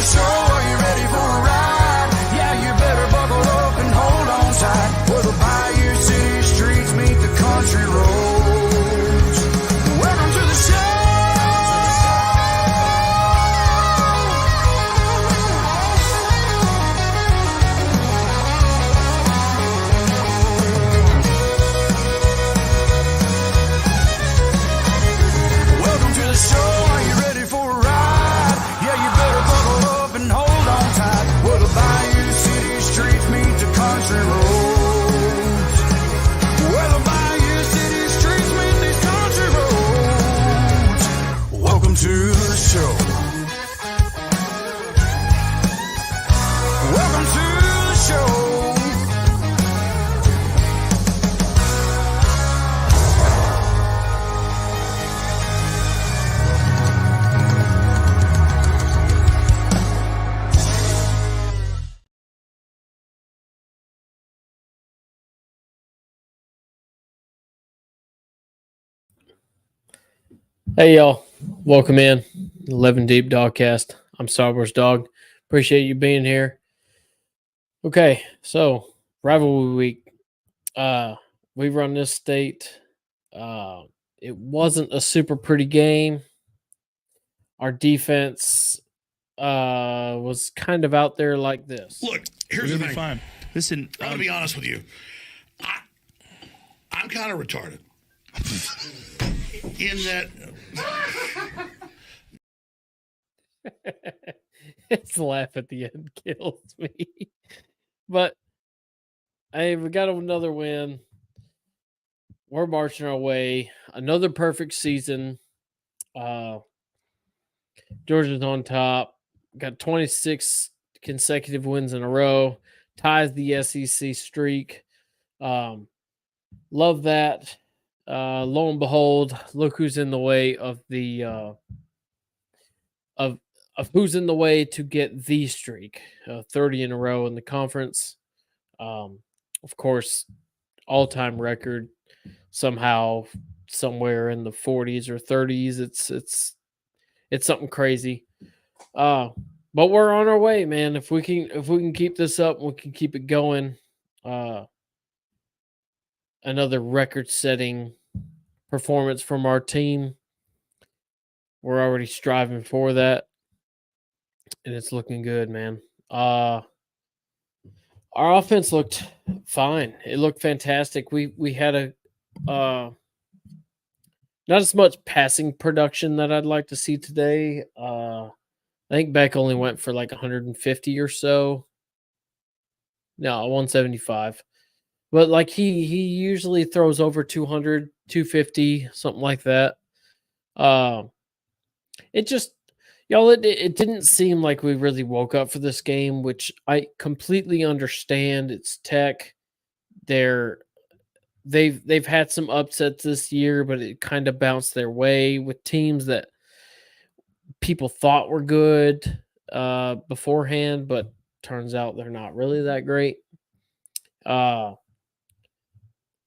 the show. Are you ready for a ride? Yeah, you better buckle up and hold on tight. Where the bayou city streets meet the country roads. Welcome to the show. Welcome to the show. Are you ready for a ride? Yeah, you better buckle up and hold on tight. Where the bayou city streets meet the country roads. Where the bayou city streets meet these country roads. Welcome to the show. Welcome to the show. Hey y'all, welcome in 11 Deep Dawgcast. I'm Star Wars Dog. Appreciate you being here. Okay, so rivalry week. We run this state. It wasn't a super pretty game. Our defense was kind of out there like this. Look, here's the thing. Fine. Listen, I'm going to be honest with you. I'm kind of retarded. In that, His laugh at the end kills me. But hey, we got another win. We're marching our way. Another perfect season. Georgia's on top. Got 26 consecutive wins in a row. Ties the SEC streak. Love that. Lo and behold, look who's in the way of the of who's in the way to get the streak. 30 in a row in the conference. Of course, all-time record somehow somewhere in the 40s or 30s. It's something crazy. But we're on our way, man. If we can keep this up, we can keep it going. Another record-setting performance from our team. We're already striving for that, and it's looking good, man. Our offense looked fine. It looked fantastic. We had a not as much passing production that I'd like to see today. I think Beck only went for like 150 or so. No, 175. But like he usually throws over 200, 250, something like that. It just, y'all, it didn't seem like we really woke up for this game, which I completely understand. It's Tech. They've had some upsets this year, but it kind of bounced their way with teams that people thought were good beforehand, but turns out they're not really that great.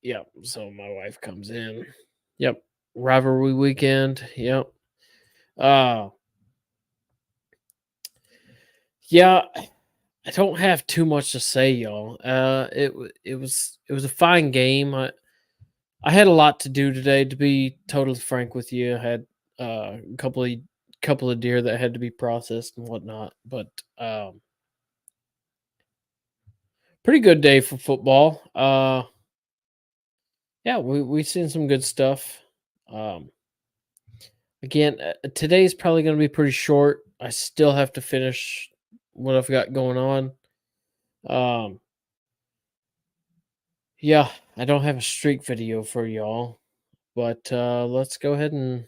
Yep. So my wife comes in. Yep. Rivalry weekend. Yep. Yeah. I don't have too much to say, y'all. It was a fine game. I had a lot to do today, to be totally frank with you. I had a couple of deer that had to be processed and whatnot, but pretty good day for football. Yeah, we've seen some good stuff. Again, today's probably going to be pretty short. I still have to finish what I've got going on. Yeah, I don't have a streak video for y'all, but let's go ahead and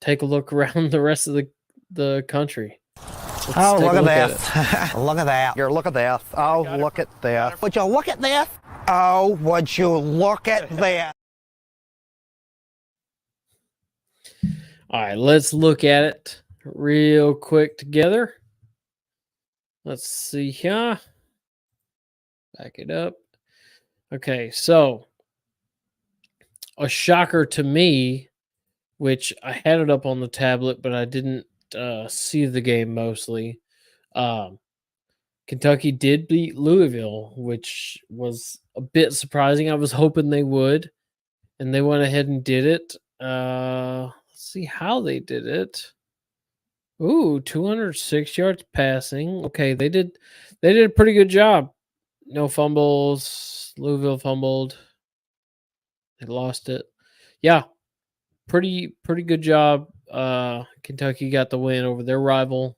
take a look around the rest of the country. Oh, look at that. Look at that. Look at that. Oh, look at that. Would you look at that? Oh, would you look at that? All right, let's look at it real quick together. Let's see here. Back it up. Okay, so a shocker to me, which I had it up on the tablet, but I didn't see the game mostly. Kentucky did beat Louisville, which was a bit surprising. I was hoping they would, and they went ahead and did it. Let's see how they did it. Ooh, 206 yards passing. Okay, they did a pretty good job. No fumbles. Louisville fumbled. They lost it. Yeah, pretty good job. Kentucky got the win over their rival.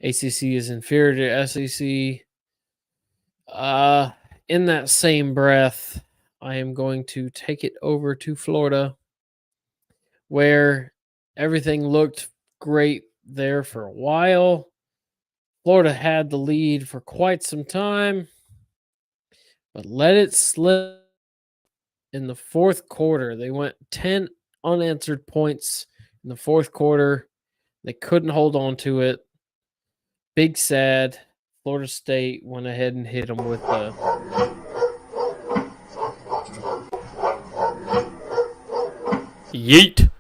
ACC is inferior to SEC. In that same breath, I am going to take it over to Florida, where everything looked great there for a while. Florida had the lead for quite some time, but let it slip in the fourth quarter. They went 10 unanswered points in the fourth quarter. They couldn't hold on to it. Big sad. Florida State went ahead and hit them with the yeet.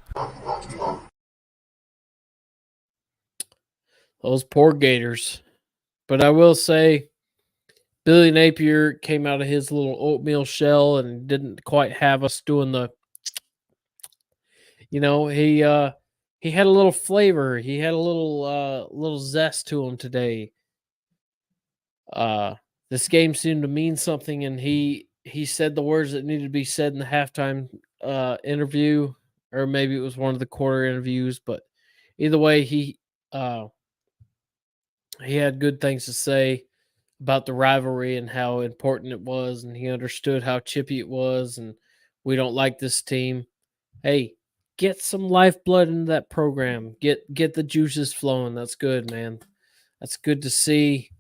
Those poor Gators. But I will say, Billy Napier came out of his little oatmeal shell and didn't quite have us doing the, he had a little flavor. He had a little zest to him today. This game seemed to mean something, and he said the words that needed to be said in the halftime interview, or maybe it was one of the quarter interviews. But either way, he had good things to say about the rivalry and how important it was, and he understood how chippy it was, and we don't like this team. Hey, get some lifeblood into that program. Get the juices flowing. That's good, man. That's good to see.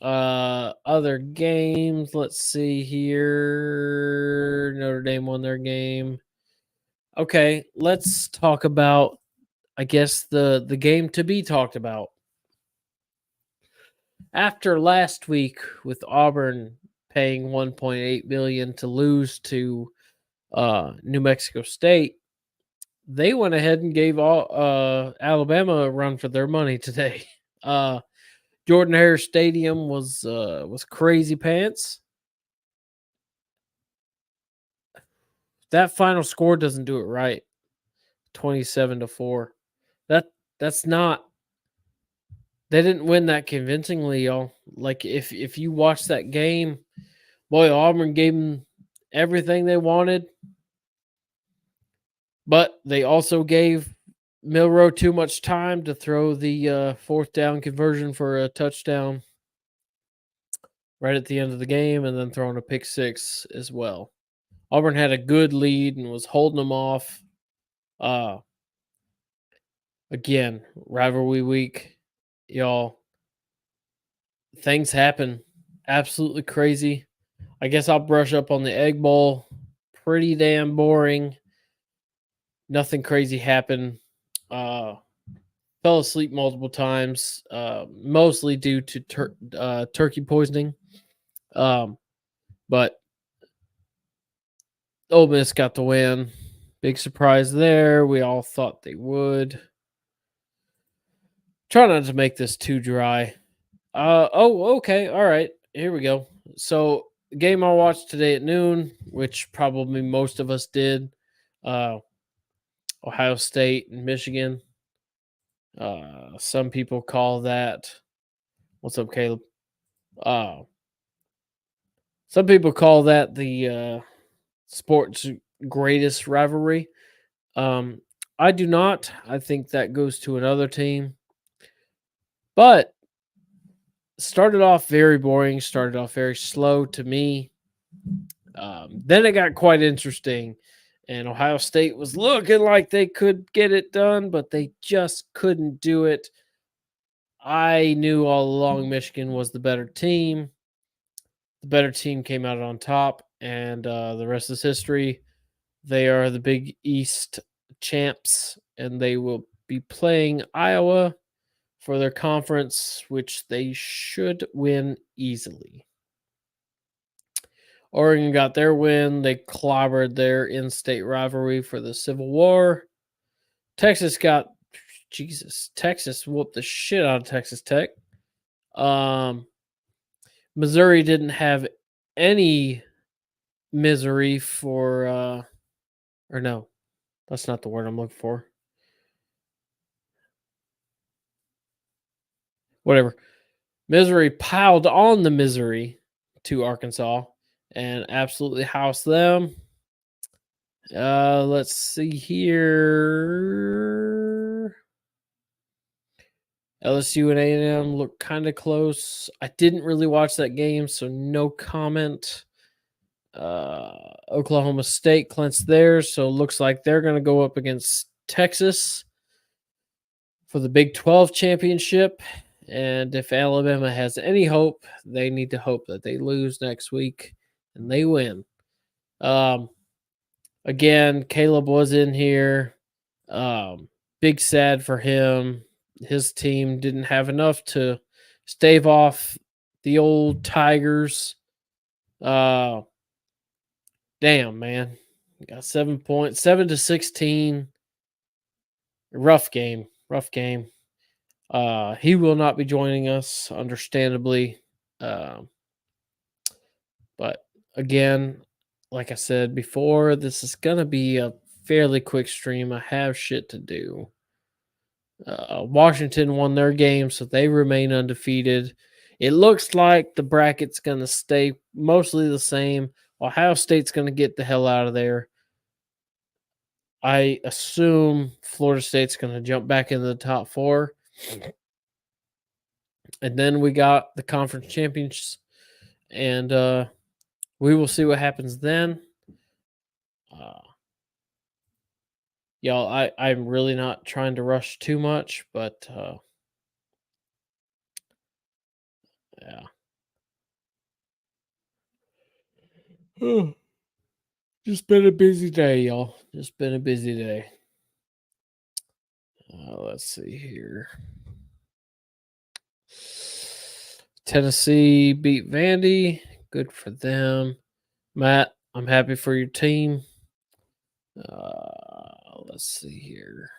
Other games, let's see here. Notre Dame won their game. Okay, let's talk about, I guess, the game to be talked about. After last week with Auburn paying $1.8 million to lose to New Mexico State, they went ahead and gave Alabama a run for their money today. Jordan Hare Stadium was crazy pants. That final score doesn't do it right. 27-4. That's not. They didn't win that convincingly, y'all. Like if you watch that game, boy, Auburn gave them everything they wanted, but they also gave Milroe too much time to throw the fourth down conversion for a touchdown right at the end of the game, and then throwing a pick six as well. Auburn had a good lead and was holding them off. Again, rivalry week, y'all. Things happen. Absolutely crazy. I guess I'll brush up on the Egg Bowl. Pretty damn boring. Nothing crazy happened. Fell asleep multiple times, mostly due to turkey poisoning. But Ole Miss got the win. Big surprise there. We all thought they would. Try not to make this too dry. Okay. All right. Here we go. So, the game I watched today at noon, which probably most of us did, Ohio State and Michigan. Some people call that. What's up, Caleb? Some people call that the sport's greatest rivalry. I do not. I think that goes to another team. But started off very boring, started off very slow to me. Then it got quite interesting, and Ohio State was looking like they could get it done, but they just couldn't do it. I knew all along Michigan was the better team. The better team came out on top, and the rest is history. They are the Big East champs, and they will be playing Iowa for their conference, which they should win easily. Oregon got their win. They clobbered their in-state rivalry for the Civil War. Texas got Jesus. Texas whooped the shit out of Texas Tech. Missouri didn't have any misery for or no, that's not the word I'm looking for. Whatever. Missouri piled on the misery to Arkansas and absolutely housed them. Let's see here. LSU and A&M look kind of close. I didn't really watch that game, so no comment. Oklahoma State clinched theirs, so it looks like they're going to go up against Texas for the Big 12 championship. And if Alabama has any hope, they need to hope that they lose next week and they win. Again, Caleb was in here. Big sad for him. His team didn't have enough to stave off the old Tigers. Damn, man. Got 7 points, 7-16. Rough game. He will not be joining us, understandably. But again, like I said before, this is going to be a fairly quick stream. I have shit to do. Washington won their game, so they remain undefeated. It looks like the bracket's going to stay mostly the same. Ohio State's going to get the hell out of there. I assume Florida State's going to jump back into the top 4. And then we got the conference champions, and we will see what happens then. Y'all, I'm really not trying to rush too much, but yeah. Just been a busy day, y'all. Just been a busy day. Let's see here. Tennessee beat Vandy. Good for them. Matt, I'm happy for your team. Let's see here.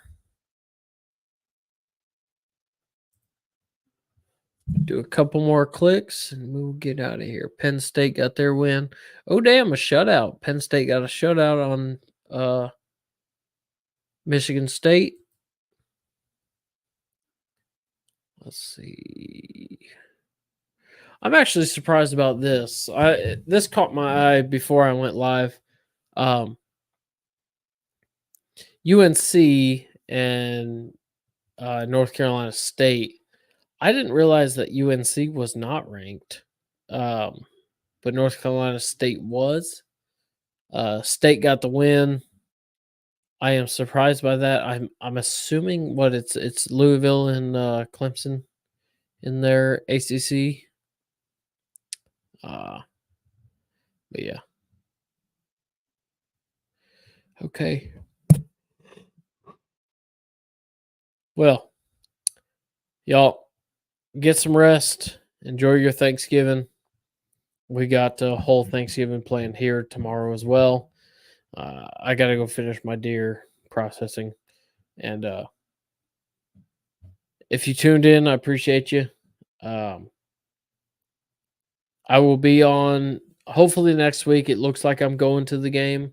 Do a couple more clicks and we'll get out of here. Penn State got their win. Oh, damn, a shutout. Penn State got a shutout on Michigan State. Let's see. I'm actually surprised about this. This caught my eye before I went live. UNC and North Carolina State. I didn't realize that UNC was not ranked, but North Carolina State was. State got the win. I am surprised by that. I'm assuming it's Louisville and Clemson in their ACC. But yeah. Okay. Well, y'all get some rest. Enjoy your Thanksgiving. We got a whole Thanksgiving planned here tomorrow as well. I got to go finish my deer processing. And if you tuned in, I appreciate you. I will be on hopefully next week. It looks like I'm going to the game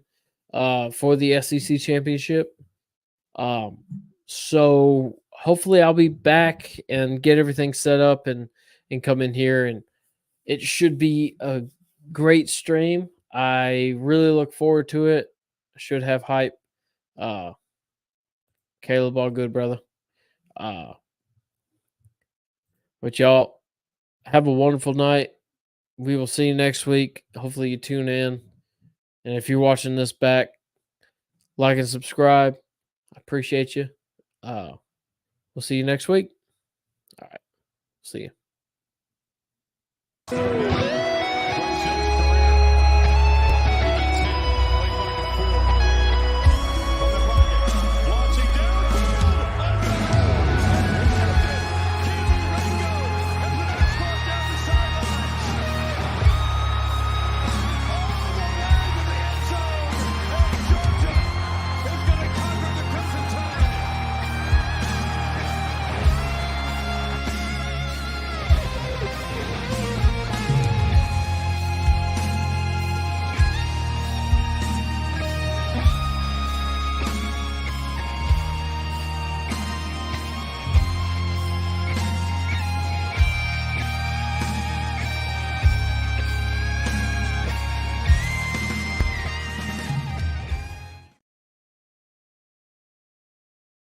for the SEC championship. So hopefully I'll be back and get everything set up and come in here, and it should be a great stream. I really look forward to it. I should have hype. Caleb, all good, brother. But y'all have a wonderful night. We will see you next week. Hopefully you tune in. And if you're watching this back, like and subscribe. I appreciate you. We'll see you next week. All right. See you.